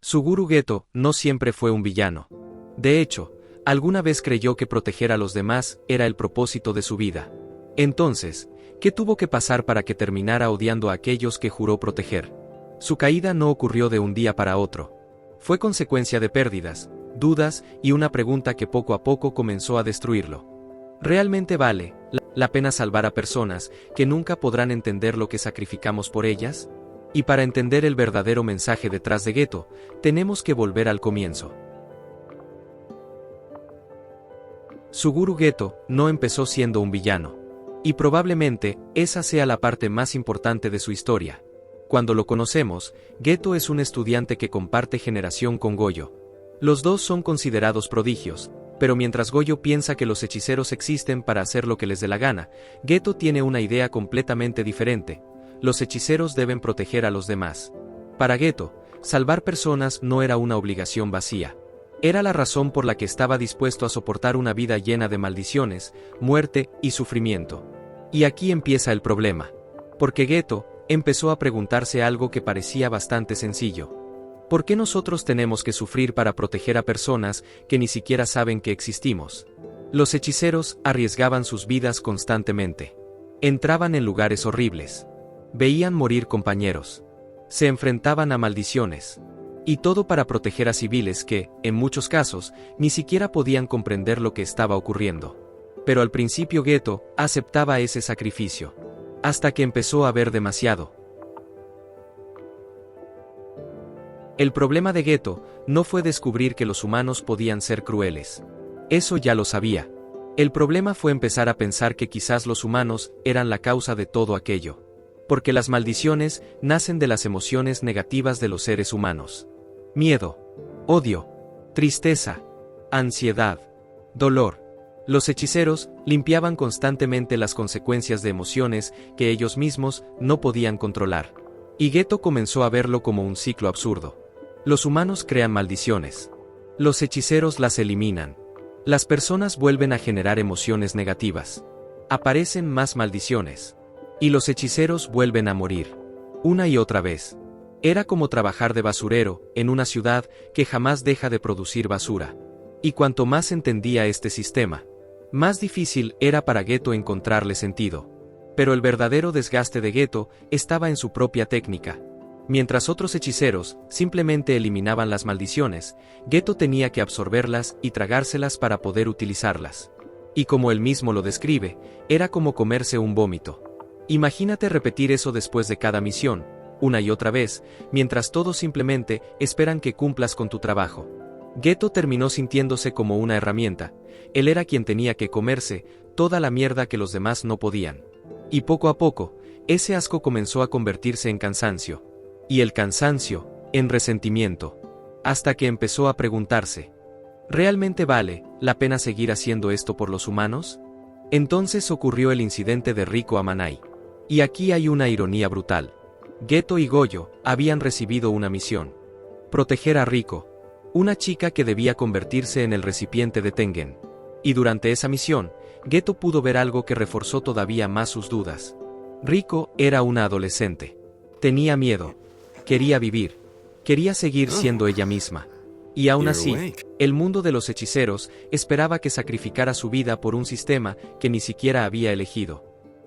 Suguru Geto no siempre fue un villano. De hecho, alguna vez creyó que proteger a los demás era el propósito de su vida. Entonces, ¿qué tuvo que pasar para que terminara odiando a aquellos que juró proteger? Su caída no ocurrió de un día para otro. Fue consecuencia de pérdidas, dudas y una pregunta que poco a poco comenzó a destruirlo. ¿Realmente vale la pena salvar a personas que nunca podrán entender lo que sacrificamos por ellas? Y para entender el verdadero mensaje detrás de Geto, tenemos que volver al comienzo. Suguru Geto no empezó siendo un villano. Y probablemente esa sea la parte más importante de su historia. Cuando lo conocemos, Geto es un estudiante que comparte generación con Goyo. Los dos son considerados prodigios, pero mientras Goyo piensa que los hechiceros existen para hacer lo que les dé la gana, Geto tiene una idea completamente diferente. Los hechiceros deben proteger a los demás. Para Geto, salvar personas no era una obligación vacía. Era la razón por la que estaba dispuesto a soportar una vida llena de maldiciones, muerte y sufrimiento. Y aquí empieza el problema. Porque Geto empezó a preguntarse algo que parecía bastante sencillo. ¿Por qué nosotros tenemos que sufrir para proteger a personas que ni siquiera saben que existimos? Los hechiceros arriesgaban sus vidas constantemente. Entraban en lugares horribles. Veían morir compañeros. Se enfrentaban a maldiciones. Y todo para proteger a civiles que, en muchos casos, ni siquiera podían comprender lo que estaba ocurriendo. Pero al principio Geto aceptaba ese sacrificio. Hasta que empezó a ver demasiado. El problema de Geto no fue descubrir que los humanos podían ser crueles. Eso ya lo sabía. El problema fue empezar a pensar que quizás los humanos eran la causa de todo aquello. Porque las maldiciones nacen de las emociones negativas de los seres humanos. Miedo, odio, tristeza, ansiedad, dolor. Los hechiceros limpiaban constantemente las consecuencias de emociones que ellos mismos no podían controlar. Y Geto comenzó a verlo como un ciclo absurdo. Los humanos crean maldiciones. Los hechiceros las eliminan. Las personas vuelven a generar emociones negativas. Aparecen más maldiciones. Y los hechiceros vuelven a morir. Una y otra vez. Era como trabajar de basurero en una ciudad que jamás deja de producir basura. Y cuanto más entendía este sistema, más difícil era para Geto encontrarle sentido. Pero el verdadero desgaste de Geto estaba en su propia técnica. Mientras otros hechiceros simplemente eliminaban las maldiciones, Geto tenía que absorberlas y tragárselas para poder utilizarlas. Y como él mismo lo describe, era como comerse un vómito. Imagínate repetir eso después de cada misión, una y otra vez, mientras todos simplemente esperan que cumplas con tu trabajo. Geto terminó sintiéndose como una herramienta. Él era quien tenía que comerse toda la mierda que los demás no podían. Y poco a poco, ese asco comenzó a convertirse en cansancio. Y el cansancio, en resentimiento. Hasta que empezó a preguntarse, ¿realmente vale la pena seguir haciendo esto por los humanos? Entonces ocurrió el incidente de Riko Amanai. Y aquí hay una ironía brutal. Geto y Goyo habían recibido una misión. Proteger a Riko, una chica que debía convertirse en el recipiente de Tengen. Y durante esa misión, Geto pudo ver algo que reforzó todavía más sus dudas. Riko era una adolescente. Tenía miedo. Quería vivir. Quería seguir siendo ella misma. Y aún así, el mundo de los hechiceros esperaba que sacrificara su vida por un sistema que ni siquiera había elegido.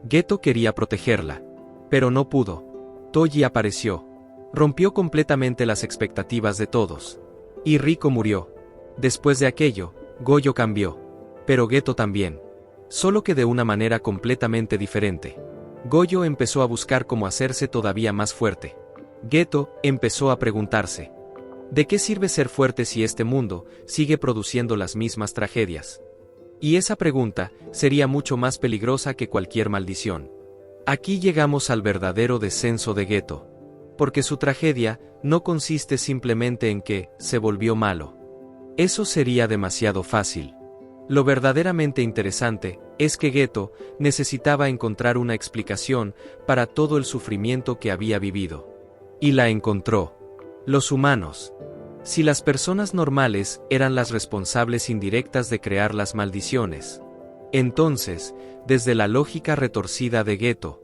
Geto quería protegerla. Pero no pudo. Toji apareció. Rompió completamente las expectativas de todos. Y Riko murió. Después de aquello, Goyo cambió. Pero Geto también. Solo que de una manera completamente diferente. Goyo empezó a buscar cómo hacerse todavía más fuerte. Geto empezó a preguntarse, ¿de qué sirve ser fuerte si este mundo sigue produciendo las mismas tragedias? Y esa pregunta sería mucho más peligrosa que cualquier maldición. Aquí llegamos al verdadero descenso de Geto. Porque su tragedia no consiste simplemente en que se volvió malo. Eso sería demasiado fácil. Lo verdaderamente interesante es que Geto necesitaba encontrar una explicación para todo el sufrimiento que había vivido. Y la encontró. Los humanos. Si las personas normales eran las responsables indirectas de crear las maldiciones, entonces, desde la lógica retorcida de Geto,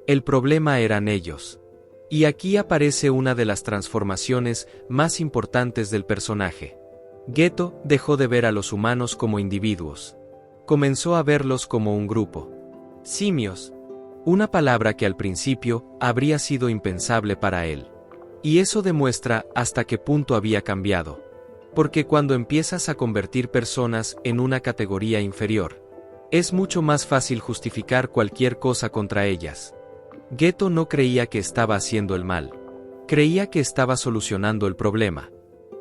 el problema eran ellos. Y aquí aparece una de las transformaciones más importantes del personaje. Geto dejó de ver a los humanos como individuos. Comenzó a verlos como un grupo. Simios. Una palabra que al principio habría sido impensable para él. Y eso demuestra hasta qué punto había cambiado. Porque cuando empiezas a convertir personas en una categoría inferior, es mucho más fácil justificar cualquier cosa contra ellas. Geto no creía que estaba haciendo el mal. Creía que estaba solucionando el problema.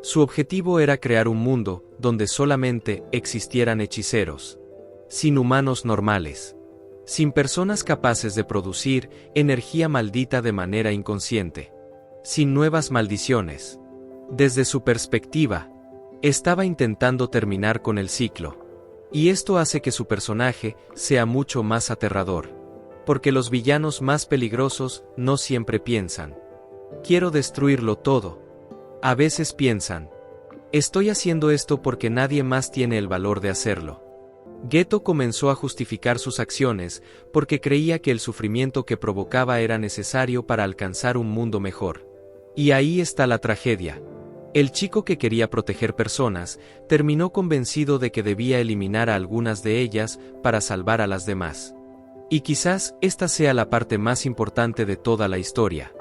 Su objetivo era crear un mundo donde solamente existieran hechiceros. Sin humanos normales. Sin personas capaces de producir energía maldita de manera inconsciente. Sin nuevas maldiciones. Desde su perspectiva, estaba intentando terminar con el ciclo. Y esto hace que su personaje sea mucho más aterrador. Porque los villanos más peligrosos no siempre piensan: quiero destruirlo todo. A veces piensan: estoy haciendo esto porque nadie más tiene el valor de hacerlo. Geto comenzó a justificar sus acciones porque creía que el sufrimiento que provocaba era necesario para alcanzar un mundo mejor. Y ahí está la tragedia. El chico que quería proteger personas terminó convencido de que debía eliminar a algunas de ellas para salvar a las demás. Y quizás esta sea la parte más importante de toda la historia.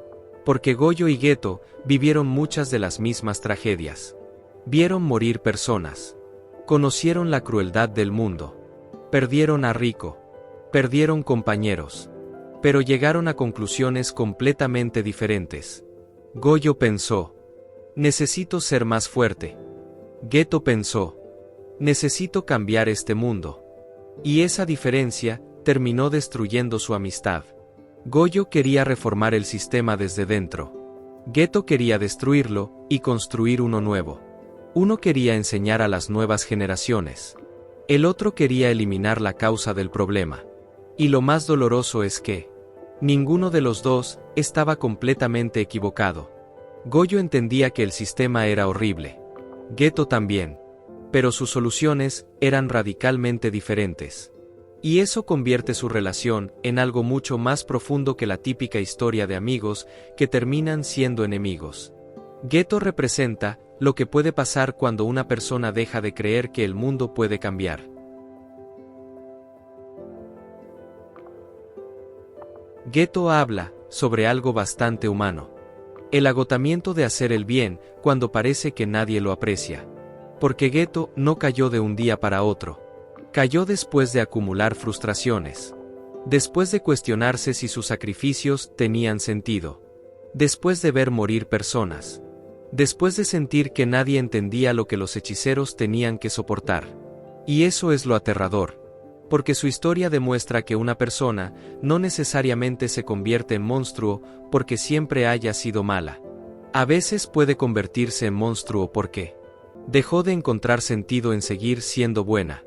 Porque Goyo y Geto vivieron muchas de las mismas tragedias. Vieron morir personas. Conocieron la crueldad del mundo. Perdieron a Rico. Perdieron compañeros. Pero llegaron a conclusiones completamente diferentes. Goyo pensó: necesito ser más fuerte. Geto pensó: necesito cambiar este mundo. Y esa diferencia terminó destruyendo su amistad. Goyo quería reformar el sistema desde dentro. Geto quería destruirlo y construir uno nuevo. Uno quería enseñar a las nuevas generaciones. El otro quería eliminar la causa del problema. Y lo más doloroso es que ninguno de los dos estaba completamente equivocado. Goyo entendía que el sistema era horrible. Geto también. Pero sus soluciones eran radicalmente diferentes. Y eso convierte su relación en algo mucho más profundo que la típica historia de amigos que terminan siendo enemigos. Geto representa lo que puede pasar cuando una persona deja de creer que el mundo puede cambiar. Geto habla sobre algo bastante humano. El agotamiento de hacer el bien cuando parece que nadie lo aprecia. Porque Geto no cayó de un día para otro. Cayó después de acumular frustraciones. Después de cuestionarse si sus sacrificios tenían sentido. Después de ver morir personas. Después de sentir que nadie entendía lo que los hechiceros tenían que soportar. Y eso es lo aterrador. Porque su historia demuestra que una persona no necesariamente se convierte en monstruo porque siempre haya sido mala. A veces puede convertirse en monstruo porque dejó de encontrar sentido en seguir siendo buena.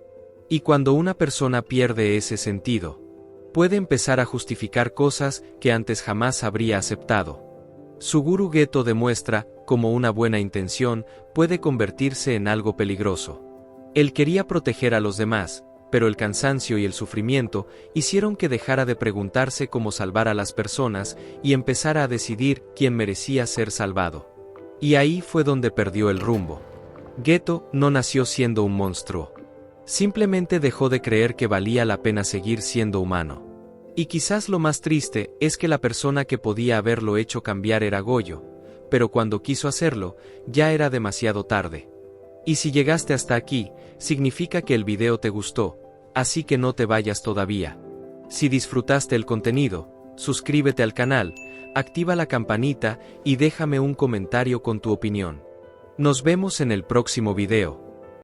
Y cuando una persona pierde ese sentido, puede empezar a justificar cosas que antes jamás habría aceptado. Suguru Geto demuestra cómo una buena intención puede convertirse en algo peligroso. Él quería proteger a los demás, pero el cansancio y el sufrimiento hicieron que dejara de preguntarse cómo salvar a las personas y empezara a decidir quién merecía ser salvado. Y ahí fue donde perdió el rumbo. Geto no nació siendo un monstruo. Simplemente dejó de creer que valía la pena seguir siendo humano. Y quizás lo más triste es que la persona que podía haberlo hecho cambiar era Goyo, pero cuando quiso hacerlo, ya era demasiado tarde. Y si llegaste hasta aquí, significa que el video te gustó, así que no te vayas todavía. Si disfrutaste el contenido, suscríbete al canal, activa la campanita y déjame un comentario con tu opinión. Nos vemos en el próximo video.